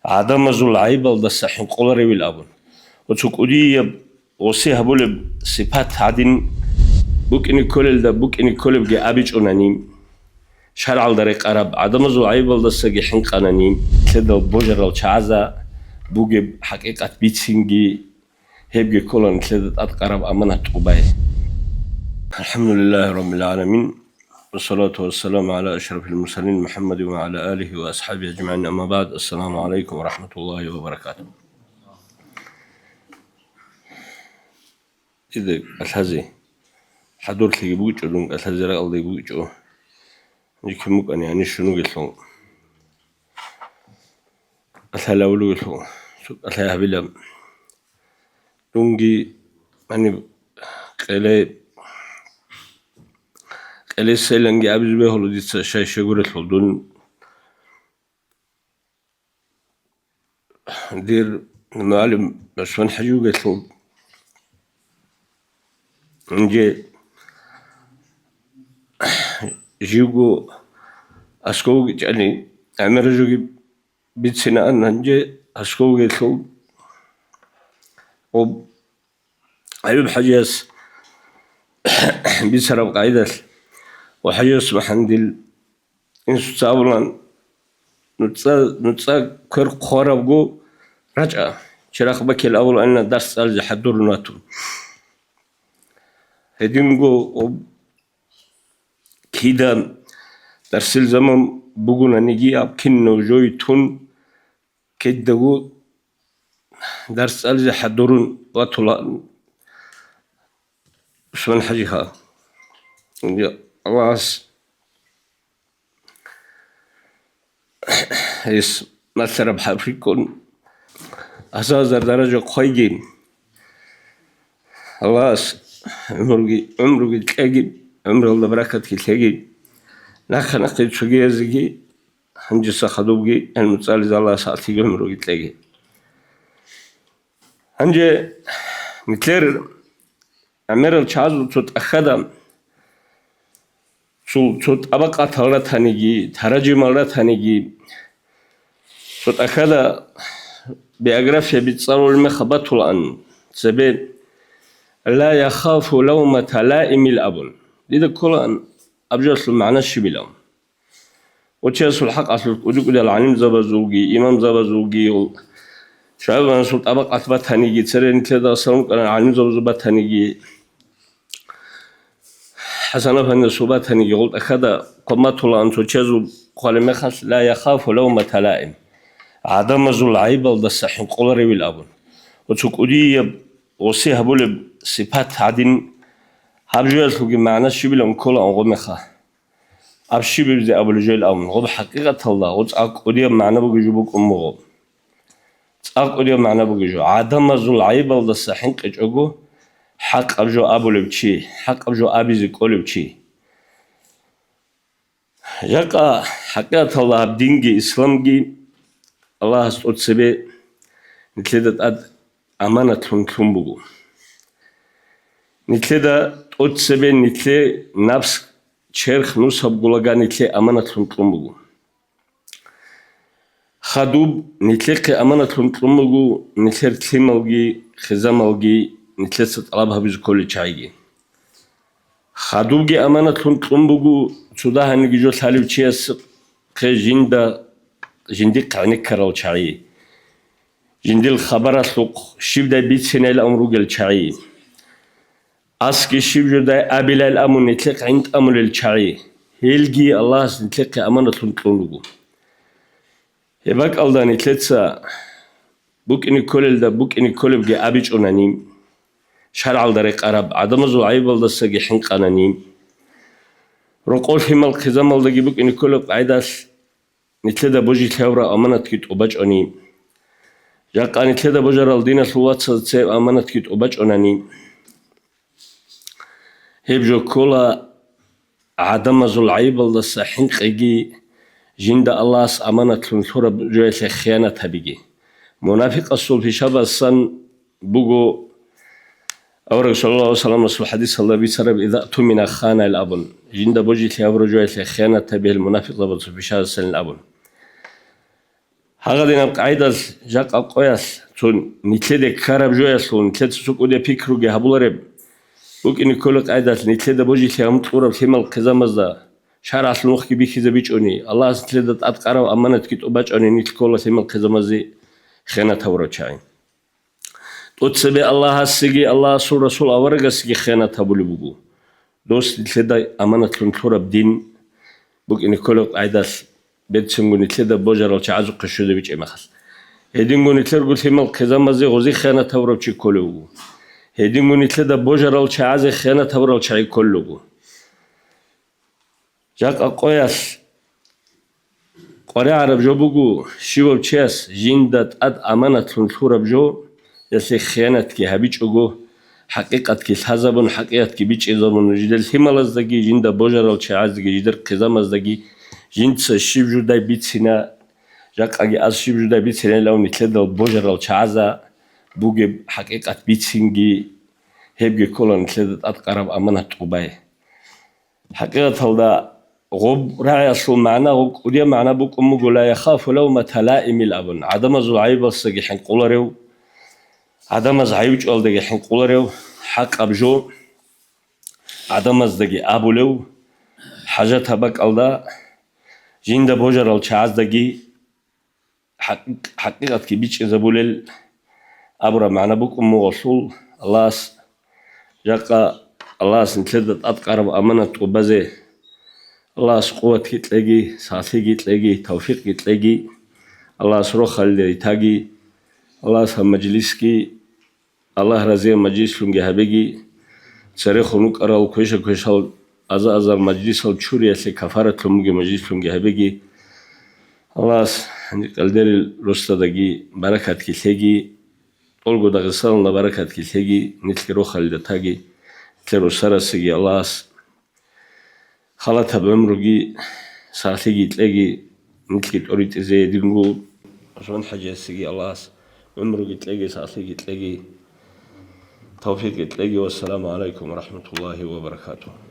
عدم العيب الدسحين قولر بالأبون وتقولي وصيها بول صفات عدين بوك إني كل ده بوك إني كل بجي أبيج أنانيم شرع الدريق عرب عدم العيب الدسجي حنق أنانيم كده بوجر الشعزة بوجي حقيقة بيتسينجي هيبجي كلن كده أتقرب أمانة قباي. الحمد لله رب العالمين والصلاة والسلام على أشرف المرسلين محمد وعلى آله وأصحابه أجمعين. أما بعد، السلام عليكم ورحمة الله وبركاته. إذا الحزي حضور لي بوجهون الحزي لا الله بوجهه يكمك أن يعني شنو قلتلهم الحلا ولو قلتلهم الحلا بلا دونجي أني قلي سيلنجي أبز به هلو ديت شيء شغورة دون دير المعلم بس من حجو قلتلهم نجي جيوغو أسكو يعني عمر جوجي بيت سنة نجي أسكو قلتلهم و أيوب حجاس بيسرب قاعدة وحجاس محندل إنسو تابلان نتسا كر قربو رجع شراخ بكي الأول أن درس ألزي حدور ناتو هدينغو كيدا درس الزمن بقونا نجي أبكنو جوي تون كدغو درس ألزي حدورن وطلع شون حجيها أواس هيس مثلا بحريكون أساس درجة قويين أواس عمرو تلاقي عمرو الله بركة تلاقي لكن أقيد شقيه زكي هنجس خدوبي المتصالز الله ساعتي عمرو تلاقي هنجي مثير أمير الشعب تتأخذ شوت أبقى ثورة ثانية تراجم مرة ثانية تتأخذ بأجرافيا بتصور المخبط الآن سبب لا يخاف لومة لائم الأبن لذا كل أبجلس المعنى الشبيلهم وتشاس الحق أصل وجود العلم زبزوجي إمام زبزوجي شعب أنا شوت أبقى أثبت ثانية تسرين كذا صاروا العلم زبزوجات ثانية حسنا فن صوبات هني يقول أخذ قمة الآن تجازو قال مخص لا يخاف لومة لائم عدم العيب الدسحين قولر بالأبن وتقولي وصيها بول صفات عدين هبجوز لقي معنى الشبيل كل أنغمخة أبشبيل زي أبو الجيل أمن غض حقيقة الله وتقولي معنى بجوبك أمه تقولي معنى بجو عدم العيب الدسحين كجوجو حق أبجو أبو لبشي حق أبجو أبي زكول بشي يقع حقيقة الله بدينجي إسلامجي الله استوتسبي نتلدت أد أمانة تنبغو نتلدا توتسبي نتلي نفس شرخ نصب قلقا نتلي أمانة تنبغو خدوب نتلقي أمانة تنبغو نتلي تلملجي خزاملجي نتلست طلبها بزكول شايجي خدوبجي أمانة تنبغو سوداها نجيجو ثالب تشيس كجندا جندي قعنك كراو شاي جندي الخبر سوق شبدا بيت سنة الأمر قل شاي أسكي شبدا أبلا الأمر نتلق عند أمر الشاي هيلجي الله نتلقي أمانة تنبغو يبقى الله نتلتسا بوك إني كل ده بوك إني كل بجي أبيج أنانيم شرع الدريق عرب عدم العيب الدسجي حنق أنانيم رقول في ملك خزام الدجي بوك إن كل قاعدة نتلدا بوجي ثورة أمانة كيت أبج أنيم جاك نتلدا بوجر الدين الوات سات أمانة كيت أبج أنانيم هبجو كلا عدم العيب الدس حنق إجي جند الله أمانة تنثور بجوة خيانة بيجي منافق الصل في شبه السن بوجو أورك صلى الله عليه وسلم في الحديث الله بيسرب إذا أتمنى خان الأبن جند بوجي ثورة جوة خيانة به المنافق ضبط في شبه السن الأبن. هغدين قاعدة جاك القياس تون نتلد كارب جويس لون نتلد سوق ودي فكرو جه هبولرب بوك إني كل قاعدة نتلد بوجي ثيام تقرب ثمل قزامزدا شارع سلوخ كي بيخي زبيجوني الله نتلد أتقرب أمانة كيت أباجوني نتل كل ثمل قزامزي خيانة تورو شاين تسبي الله السجي الله سور رسول أورجا سجي خيانة تبولي بوجو دوست نتلد أمانة تنتورب دين بوك إني كل قاعدة بيتسمو نتلد بوجر الشعازو قشودة بيج إمخس هدينغو نتلد قلت هم القزامزي غزي خيانة تورو شي كله هدينغو نتلد بوجر الشعازي خيانة تورو شي كله جاك أقوياس قرية عرب جو بوجو شيوب تشيس جندت أد أمانة تنتورب جو يسي خيانة كي هبيج أجو حقيقة كي حزبون حقيقة كي بيج إزامون جدل همالز دقي جند بوجر الشعاز دقي جدر قزامز دقي جنس الشيب جوداي بيتسنا جاك أجي أز شيب جوداي بيتسنا لو نتلد البوجر الشعازة بوجي حقيقة بيتسنجي هبجي كلن نتلد أتقرب أمانة تقباي حقيقة هذا غب رأي أصل معنا غب قديم معنا بوك أمو لا يخاف لو ما تلائم الأبن عدم زعيب السجي حين قولريو عدم زعيب أول دقي حين قولريو حق أبجو عدم زدقي أبو لو حاجة تبك الله جند بوجر الشعاز دقي حقيقة كي بيش إذا بولل أبرا معنا بوك أمو غصول الله جاقا الله سنتلدت أتقرب أمانة تقبزي الله قوة تلاقي ساسي تلاقي توفيق تلاقي الله سروخ اللي تاقي الله سهم مجلسكي الله رزي مجلس لهم جهبجي تاريخ نوك أرى كويشال أزا المجلس الشوري اللي كفارة لهم مجلس لهم جهبجي الله عندك الدير الرصدقي بركة كتلاقي أولو دغسالنا بركة كتلاقي نتلقي روخ اللي تاقي تلو سرسجي الله خلطها بعمرجي ساعتي تلاقي مثل توريت زي دينغو عشان حاجة سجي الله عمرجي تلاقي ساعتي تلاقي توفيق تلاقي والسلام عليكم ورحمة الله وبركاته.